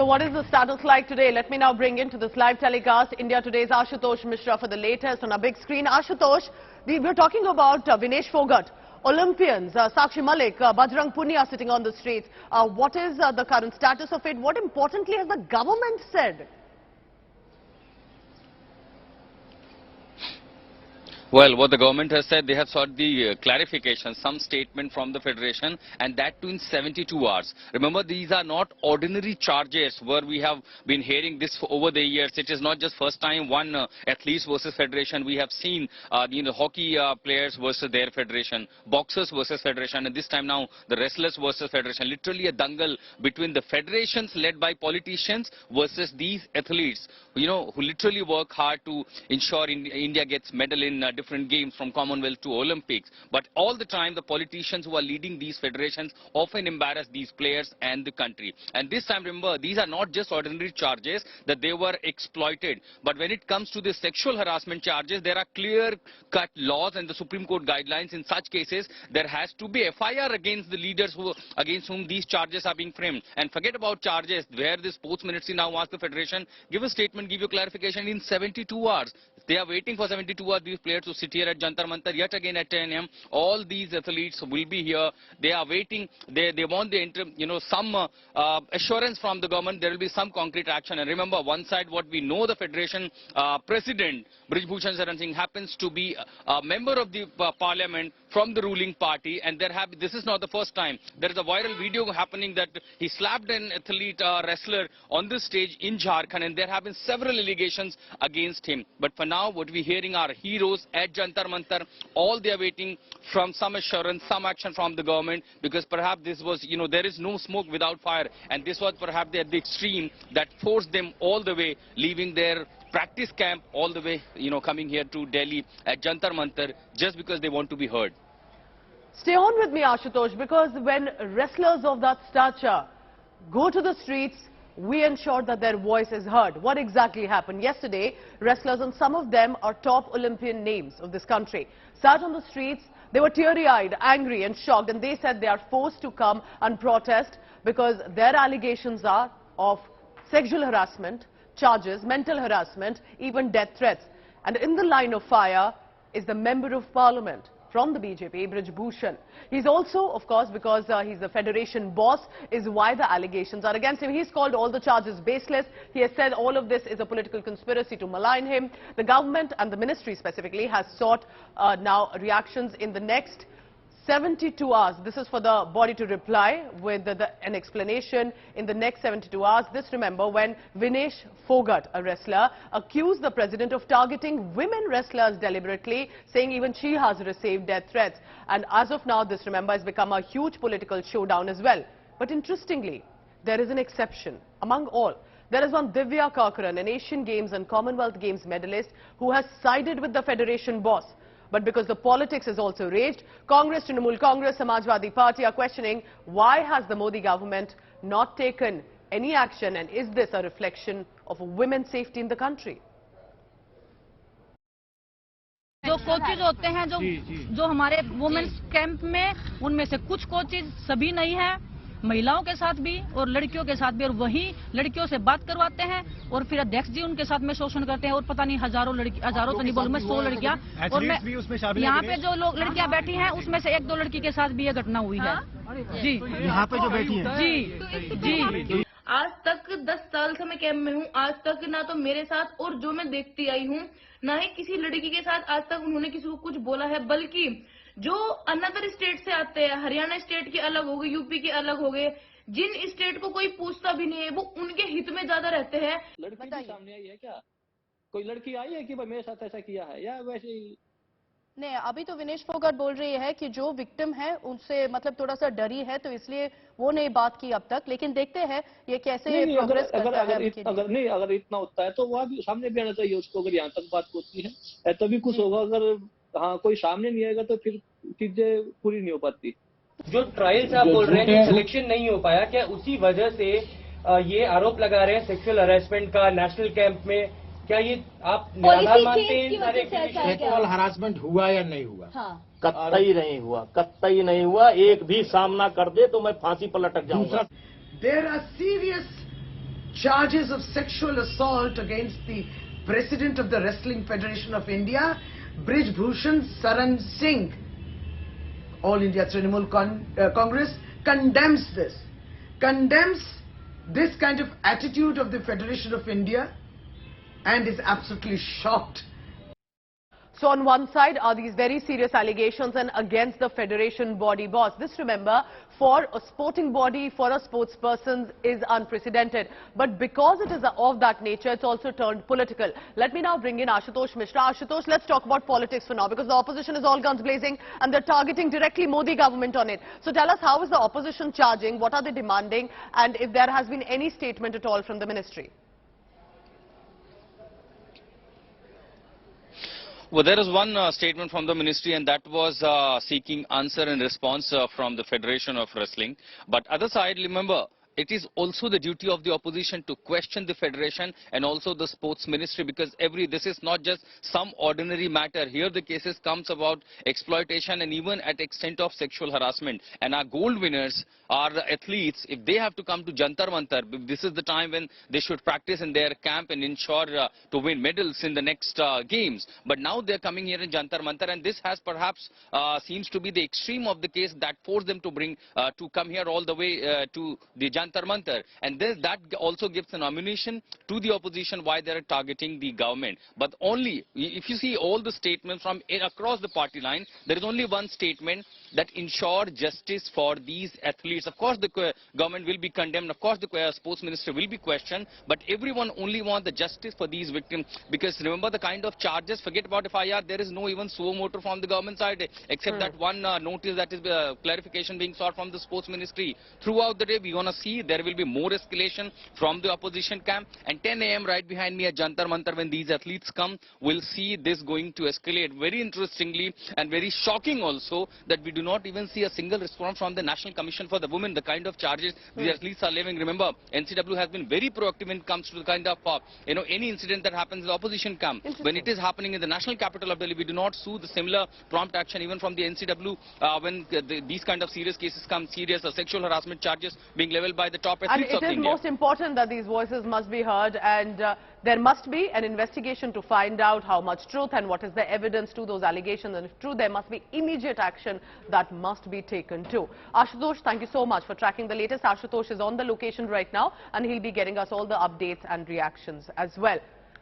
what is the status like today? Let me now bring into this live telecast India Today's Ashutosh Mishra for the latest on a big screen. Ashutosh, we're talking about Vinesh Phogat, Olympians, Sakshi, Malik, Bajrang, Punia sitting on the streets. What is the current status of it? What importantly has the government said? Well, what the government has said, they have sought the clarification, some statement from the Federation, and that too in 72 hours. Remember, these are not ordinary charges where we have been hearing this for over the years. It is not just first time one athletes versus Federation. We have seen hockey players versus their Federation, boxers versus Federation, and this time now the wrestlers versus Federation. Literally a dangle between the federations led by politicians versus these athletes, who literally work hard to ensure India gets medal in different games from Commonwealth to Olympics. But all the time the politicians who are leading these federations often embarrass these players and the country. And this time, remember, these are not just ordinary charges that they were exploited. But when it comes to the sexual harassment charges, there are clear-cut laws and the Supreme Court guidelines. In such cases, there has to be FIR against the leaders against whom these charges are being framed. And forget about charges, where the sports ministry now asks the federation, give a statement, give you clarification in 72 hours. They are waiting for 72 hours, these players, to sit here at Jantar Mantar yet again at 10 a.m. All these athletes will be here. They are waiting. They want some assurance from the government. There will be some concrete action. And remember, one side, what we know, the Federation President Brij Bhushan Saran Singh happens to be a member of the Parliament from the ruling party, and this is not the first time. There is a viral video happening that he slapped an athlete, wrestler, on the stage in Jharkhand, and there have been several allegations against him. But for now, what we're hearing are heroes at Jantar Mantar. All they are waiting from some assurance, some action from the government, because perhaps this was, there is no smoke without fire, and this was perhaps at the extreme that forced them all the way, leaving their practice camp all the way, coming here to Delhi at Jantar Mantar just because they want to be heard. Stay on with me, Ashutosh, because when wrestlers of that stature go to the streets, we ensure that their voice is heard. What exactly happened? Yesterday, wrestlers, and some of them are top Olympian names of this country, sat on the streets. They were teary-eyed, angry and shocked, and they said they are forced to come and protest because their allegations are of sexual harassment, charges, mental harassment, even death threats. And in the line of fire is the Member of Parliament from the BJP, Brij Bhushan. He's also, of course, because he's the federation boss, is why the allegations are against him. He's called all the charges baseless. He has said all of this is a political conspiracy to malign him. The government and the ministry specifically has sought now reactions in the next 72 hours. This is for the body to reply with an explanation in the next 72 hours. This, remember, when Vinesh Phogat, a wrestler, accused the president of targeting women wrestlers deliberately, saying even she has received death threats. And as of now, this, remember, has become a huge political showdown as well. But interestingly, there is an exception among all. There is one Divya Karkaran, an Asian Games and Commonwealth Games medalist, who has sided with the federation boss. But because the politics has also raged, Congress, Trinamool Congress, Samajwadi Party are questioning why has the Modi government not taken any action, and is this a reflection of women's safety in the country? जो coaches होते हैं जो हमारे women's camp में, उनमें से कुछ coaches सभी नहीं है, महिलाओं के साथ भी और लड़कियों के साथ भी, और वही लड़कियों से बात करवाते हैं और फिर अध्यक्ष जी उनके साथ में शोषण करते हैं, और पता नहीं हजारों तो नहीं बोलूं मैं 100 लड़कियां, और मैं यहाँ पे जो लोग लड़कियां बैठी हैं उसमें से 1-2 लड़की के साथ भी ये घटना हुई है। जी, यहाँ पे जो बैठी है जी। आज तक 10 साल से मैं कैंप में हूँ, आज तक ना तो मेरे साथ और जो मैं देखती आई हूँ, ना ही किसी लड़की के साथ आज तक उन्होंने किसी को कुछ बोला है, बल्कि जो अनदर स्टेट से आते हैं, हरियाणा स्टेट के अलग हो गए, यूपी के अलग हो गए, जिन स्टेट को कोई पूछता भी नहीं है, वो उनके हित में ज्यादा रहते हैं। लड़की सामने आई है क्या? कोई लड़की आई है कि भाई मेरे साथ ऐसा किया है, या वैसे ही? नहीं, अभी तो विनेश फोगाट बोल रही है कि जो विक्टिम है उनसे मतलब थोड़ा सा डरी है, तो इसलिए वो नहीं बात की अब तक, लेकिन देखते हैं ये कैसे प्रोग्रेस करता है। अगर इतना होता है तो वहाँ भी सामने भी आना चाहिए उसको, अगर यहाँ तक बात होती है तभी कुछ होगा। अगर कोई सामने नहीं आएगा तो फिर चीजें पूरी नहीं हो पाती। जो ट्रायल्स आप बोल रहे हैं सिलेक्शन नहीं हो पाया, क्या उसी वजह से ये आरोप लगा रहे हैं सेक्सुअल हरासमेंट का नेशनल कैंप में? क्या ये आप निराधार मानते हैं? सेक्सुअल हरासमेंट हुआ या नहीं हुआ? हाँ। कतई नहीं हुआ, कतई नहीं हुआ। एक भी सामना कर दे तो मैं फांसी पर लटक जाऊंगा। There are serious charges of sexual assault against the President of the Wrestling Federation of India, Brij Bhushan Saran Singh. All India Trinamool Congress condemns this kind of attitude of the Federation of India and is absolutely shocked. So on one side are these very serious allegations and against the federation body boss. This, remember, for a sporting body, for a sportsperson is unprecedented. But because it is of that nature, it's also turned political. Let me now bring in Ashutosh Mishra. Ashutosh, let's talk about politics for now, because the opposition is all guns blazing and they're targeting directly Modi government on it. So tell us, how is the opposition charging? What are they demanding? And if there has been any statement at all from the ministry? Well, there is one statement from the ministry, and that was seeking answer and response from the Federation of Wrestling. But other side, remember, it is also the duty of the opposition to question the federation and also the sports ministry, because this is not just some ordinary matter. Here the cases comes about exploitation and even at extent of sexual harassment. And our gold winners are the athletes. If they have to come to Jantar Mantar, this is the time when they should practice in their camp and ensure to win medals in the next games. But now they're coming here in Jantar Mantar, and this has perhaps seems to be the extreme of the case that forced them to come here all the way to the Jantar Mantar. And that also gives an ammunition to the opposition why they are targeting the government. But only, if you see all the statements from across the party line, there is only one statement, that ensure justice for these athletes. Of course, the government will be condemned. Of course, the sports minister will be questioned. But everyone only wants the justice for these victims. Because remember the kind of charges, forget about FIR, there is no even suo motu from the government side, except that one notice that is clarification being sought from the sports ministry. Throughout the day, we're going to see there will be more escalation from the opposition camp. And 10 a.m. right behind me at Jantar Mantar, when these athletes come, we'll see this going to escalate. Very interestingly and very shocking also that we do not even see a single response from the National Commission for the Women, the kind of charges the athletes are levying. Remember, NCW has been very proactive when it comes to the kind of, any incident that happens in the opposition camp. When it is happening in the national capital of Delhi, we do not see the similar prompt action even from the NCW when these kind of serious cases come, serious sexual harassment charges being leveled by the top athletes of India. And it is most important that these voices must be heard, and there must be an investigation to find out how much truth and what is the evidence to those allegations, and if true, there must be immediate action that must be taken too. Ashutosh, thank you so much for tracking the latest. Ashutosh is on the location right now and he'll be getting us all the updates and reactions as well.